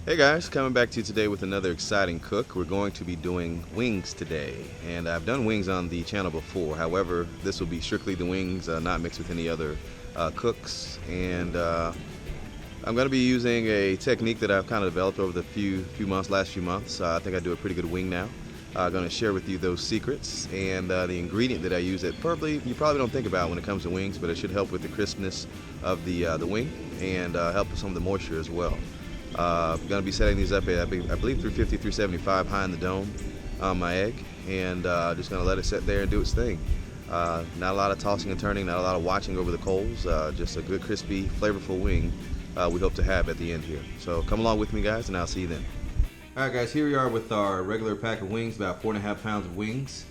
Hey guys, coming back to you today with another exciting cook. We're going to be doing wings today, and I've done wings on the channel before. However, this will be strictly the wings, not mixed with any other cooks. And I'm going to be using a technique that I've kind of developed over the last few months. I think I do a pretty good wing now. I'm going to share with you those secrets and the ingredient that I use that you probably don't think about when it comes to wings, but it should help with the crispness of the wing and help with some of the moisture as well. I'm going to be setting these up at, I believe, 350, 375 high in the dome on my egg, and just going to let it sit there and do its thing. Not a lot of tossing and turning, not a lot of watching over the coals, just a good, crispy, flavorful wing we hope to have at the end here. So come along with me, guys, and I'll see you then. All right, guys, here we are with our regular pack of wings, about 4.5 pounds of wings.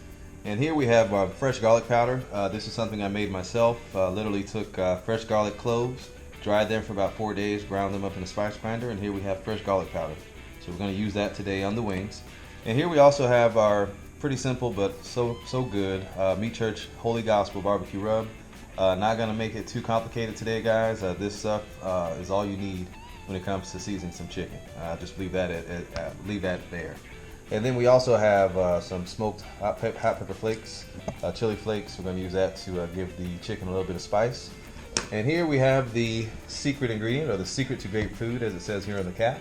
And here we have fresh garlic powder. This is something I made myself. Literally took fresh garlic cloves, dried them for about 4 days, ground them up in a spice grinder, and here we have fresh garlic powder. So we're going to use that today on the wings. And here we also have our pretty simple but so good Meat Church Holy Gospel barbecue rub. Not going to make it too complicated today, guys. This stuff is all you need when it comes to seasoning some chicken. Just leave that there. And then we also have some smoked hot pepper flakes, chili flakes. We're going to use that to give the chicken a little bit of spice. And here we have the secret ingredient, or the secret to great food, as it says here on the cap.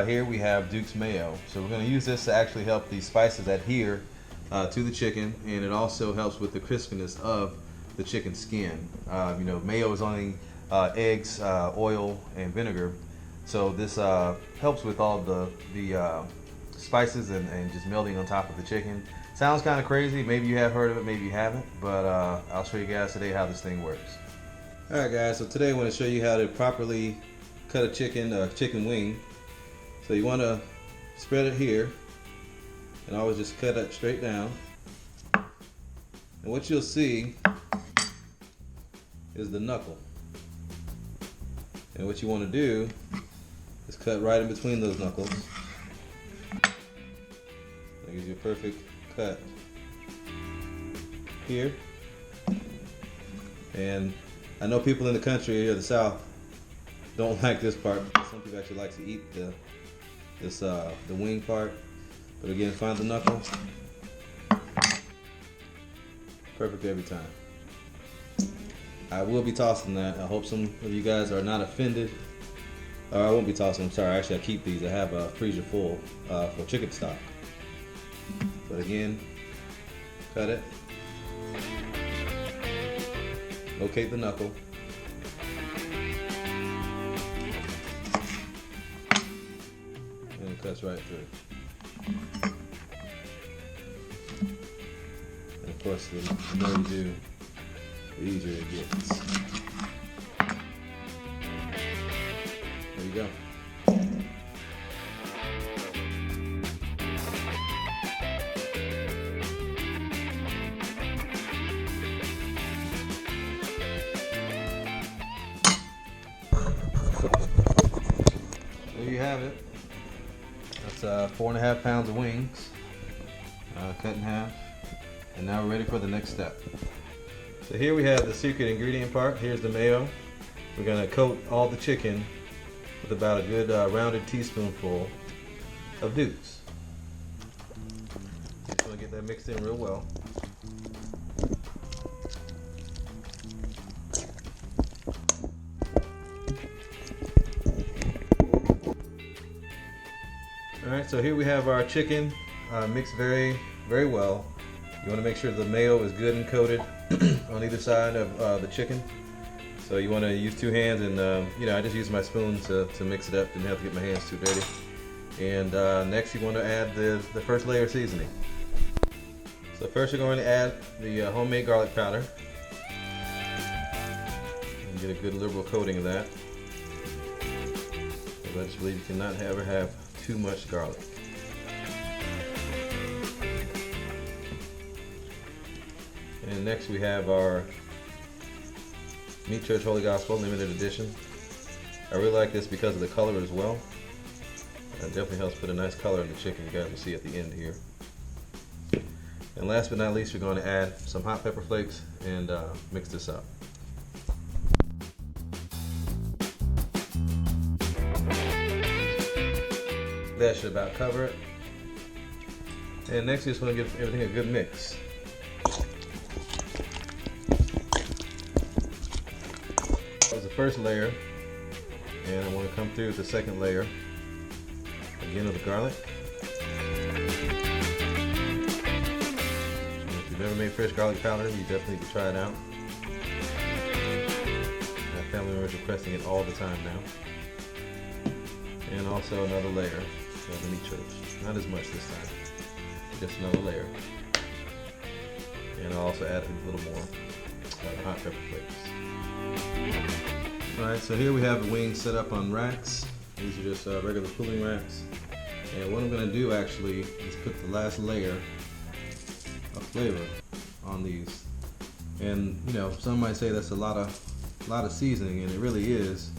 Here we have Duke's Mayo. So we're going to use this to actually help the spices adhere to the chicken, and it also helps with the crispiness of the chicken skin. Mayo is only eggs, oil, and vinegar. So this helps with all the spices and just melting on top of the chicken. Sounds kind of crazy. Maybe you have heard of it, maybe you haven't, but I'll show you guys today how this thing works. Alright guys, so today I want to show you how to properly cut a chicken wing. So you want to spread it here and always just cut it straight down. And what you'll see is the knuckle. And what you want to do is cut right in between those knuckles. That gives you a perfect cut here. And I know people in the country or the South don't like this part. Some people actually like to eat the wing part. But again, find the knuckle. Perfect every time. I will be tossing that. I hope some of you guys are not offended. I won't be tossing. I'm sorry. Actually, I keep these. I have a freezer full for chicken stock. But again, cut it. Locate the knuckle. And it cuts right through. And of course, the more you do, the easier it gets. There you go. There you have it. That's 4.5 pounds of wings cut in half. And now we're ready for the next step. So here we have the secret ingredient part. Here's the mayo. We're going to coat all the chicken with about a good rounded teaspoonful of Duke's. Just want to get that mixed in real well. Alright, so here we have our chicken mixed very, very well. You want to make sure the mayo is good and coated on either side of the chicken. So you want to use two hands, and I just use my spoon to mix it up. Didn't have to get my hands too dirty. And next you want to add the first layer of seasoning. So first you're going to add the homemade garlic powder. And get a good liberal coating of that. I just believe you cannot ever have too much garlic. And next we have our Meat Church Holy Gospel Limited Edition. I really like this because of the color as well. It definitely helps put a nice color in the chicken. You guys will see at the end here. And last but not least, you're going to add some hot pepper flakes and mix this up. that should about cover it. And next, you just want to give everything a good mix. That was the first layer, and I want to come through with the second layer, again with the garlic. And if you've never made fresh garlic powder, you definitely need to try it out. My family members are requesting it all the time now. And also another layer of the meat chunks. Not as much this time, just another layer. And I'll also add a little more hot pepper flakes. Alright, so here we have the wings set up on racks. These are just regular cooling racks. And what I'm going to do actually is put the last layer of flavor on these. And you know, some might say that's a lot of seasoning, and it really is.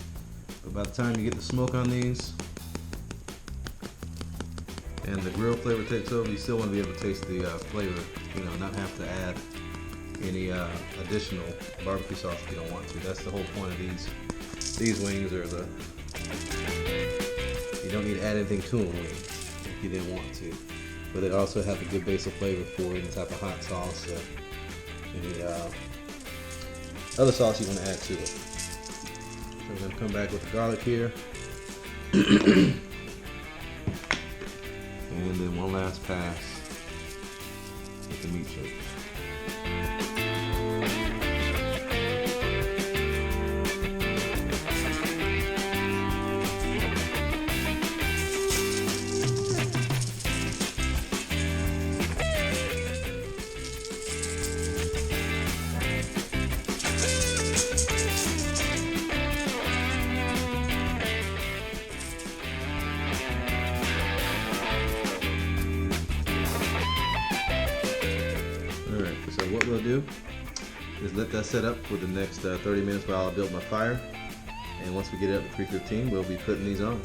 But by the time you get the smoke on these and the grill flavor takes over, you still want to be able to taste the flavor. You know, not have to add any additional barbecue sauce if you don't want to. That's the whole point of these wings. Are you don't need to add anything to them if you didn't want to, but they also have a good base of flavor for any type of hot sauce or any other sauce you want to add to it. So we're going to come back with the garlic here. And then one last pass with the meat chunks. Alright, so what we'll do is let that set up for the next 30 minutes while I build my fire. And once we get it up to 315, we'll be putting these on.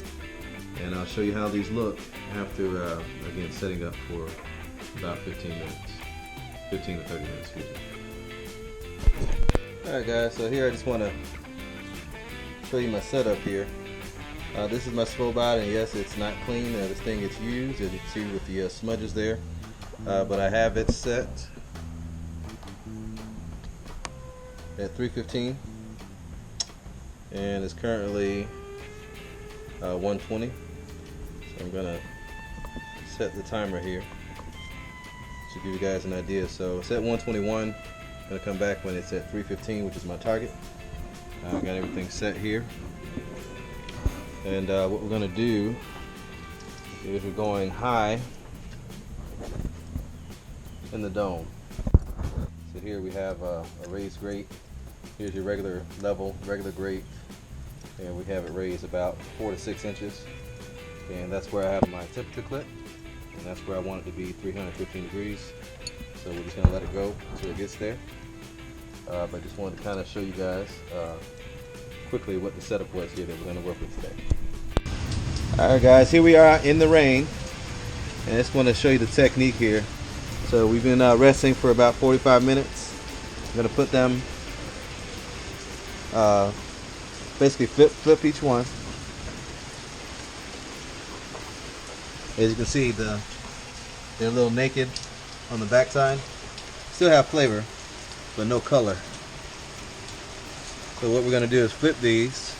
And I'll show you how these look after, again, setting up for about 15 minutes. 15 to 30 minutes, excuse me. Alright guys, so here I just want to show you my setup here. This is my stove body, and yes, it's not clean. This thing gets used, as you can see with the smudges there. But I have it set at 315, and it's currently 120. So I'm gonna set the timer here to give you guys an idea. So it's at 121. I'm gonna come back when it's at 315, which is my target. I've got everything set here, and what we're gonna do is we're going high in the dome. So here we have a raised grate. Here's your regular level, regular grate, and we have it raised about 4 to 6 inches. And that's where I have my temperature clip, and that's where I want it to be, 315 degrees. So we're just gonna let it go until it gets there. But just wanted to kind of show you guys quickly what the setup was here that we're gonna work with today. All right guys, here we are in the rain, and I just want to show you the technique here. So we've been resting for about 45 minutes. I'm gonna put them, basically flip each one. As you can see, they're a little naked on the back side. Still have flavor, but no color. So what we're gonna do is flip these.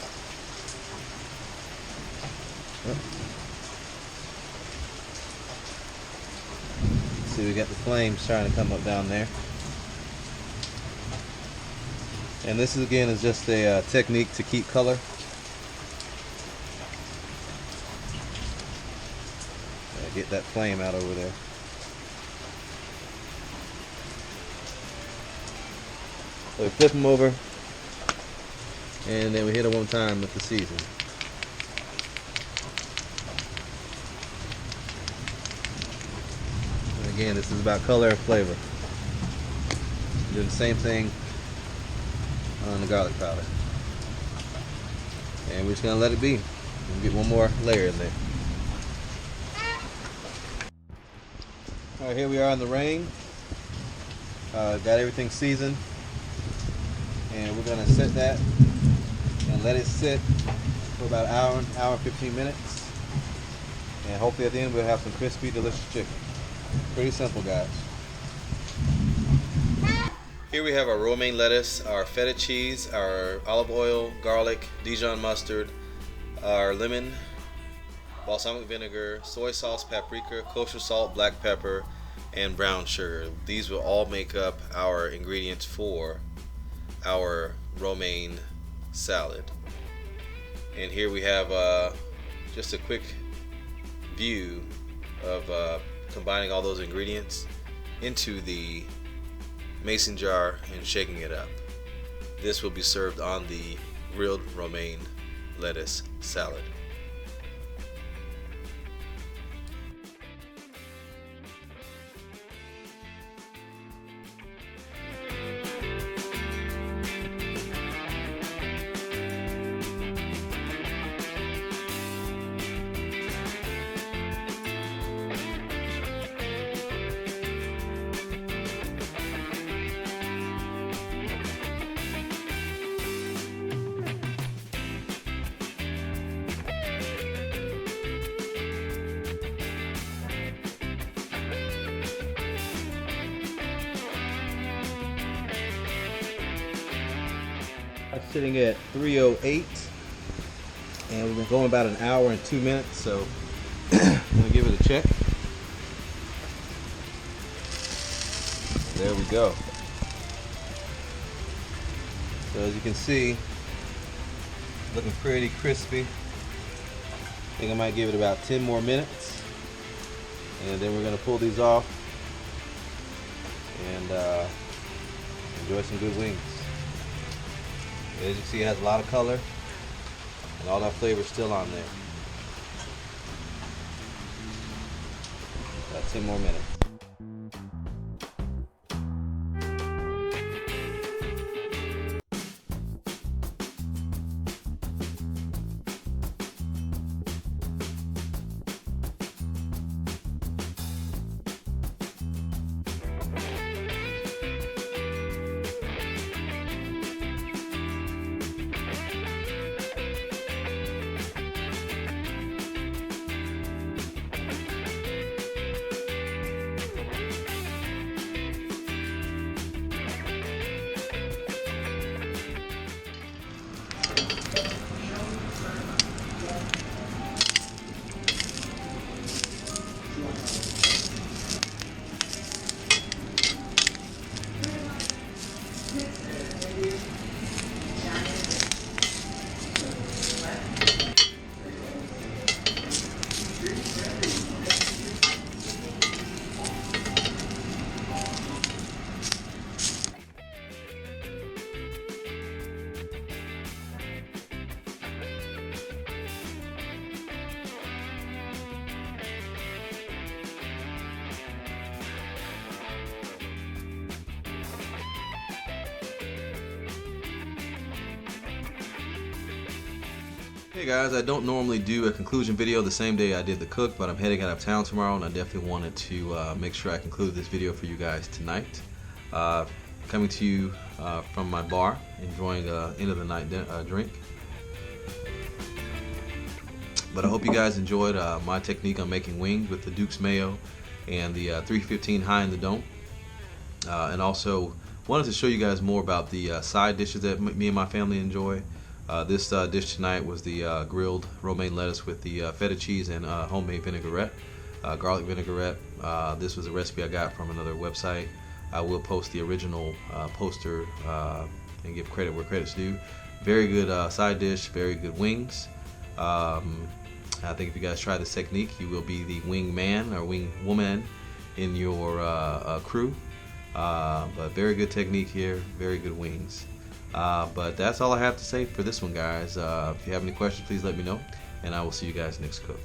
See, we got the flames trying to come up down there. And this is, again, is just a technique to keep color. Get that flame out over there. So we flip them over, and then we hit it one time with the seasoning. And again, this is about color and flavor. Do the same thing on the garlic powder. And we're just going to let it be. We'll get one more layer in there. Alright, here we are in the rain. Got everything seasoned. And we're going to set that and let it sit for about an hour and 15 minutes. And hopefully at the end we'll have some crispy, delicious chicken. Pretty simple, guys. Here we have our romaine lettuce, our feta cheese, our olive oil, garlic, Dijon mustard, our lemon, balsamic vinegar, soy sauce, paprika, kosher salt, black pepper, and brown sugar. These will all make up our ingredients for our romaine salad. And here we have just a quick view of combining all those ingredients into the mason jar and shaking it up. This will be served on the grilled romaine lettuce salad. It's sitting at 3:08, and we've been going about an hour and 2 minutes, so I'm gonna give it a check. There we go. So as you can see, looking pretty crispy. I think I might give it about 10 more minutes, and then we're gonna pull these off and enjoy some good wings. As you can see, it has a lot of color and all that flavor is still on there. About 10 more minutes. Hey guys, I don't normally do a conclusion video the same day I did the cook, but I'm heading out of town tomorrow and I definitely wanted to make sure I conclude this video for you guys tonight. Coming to you from my bar, enjoying end of the night drink. But I hope you guys enjoyed my technique on making wings with the Duke's Mayo and the 315 high in the dome. And also wanted to show you guys more about the side dishes that me and my family enjoy. This dish tonight was the grilled romaine lettuce with the feta cheese and homemade vinaigrette, garlic vinaigrette. This was a recipe I got from another website. I will post the original poster and give credit where credit's due. Very good side dish, very good wings. I think if you guys try this technique, you will be the wing man or wing woman in your crew. But very good technique here, very good wings. But that's all I have to say for this one, guys. If you have any questions, please let me know, and I will see you guys next cook.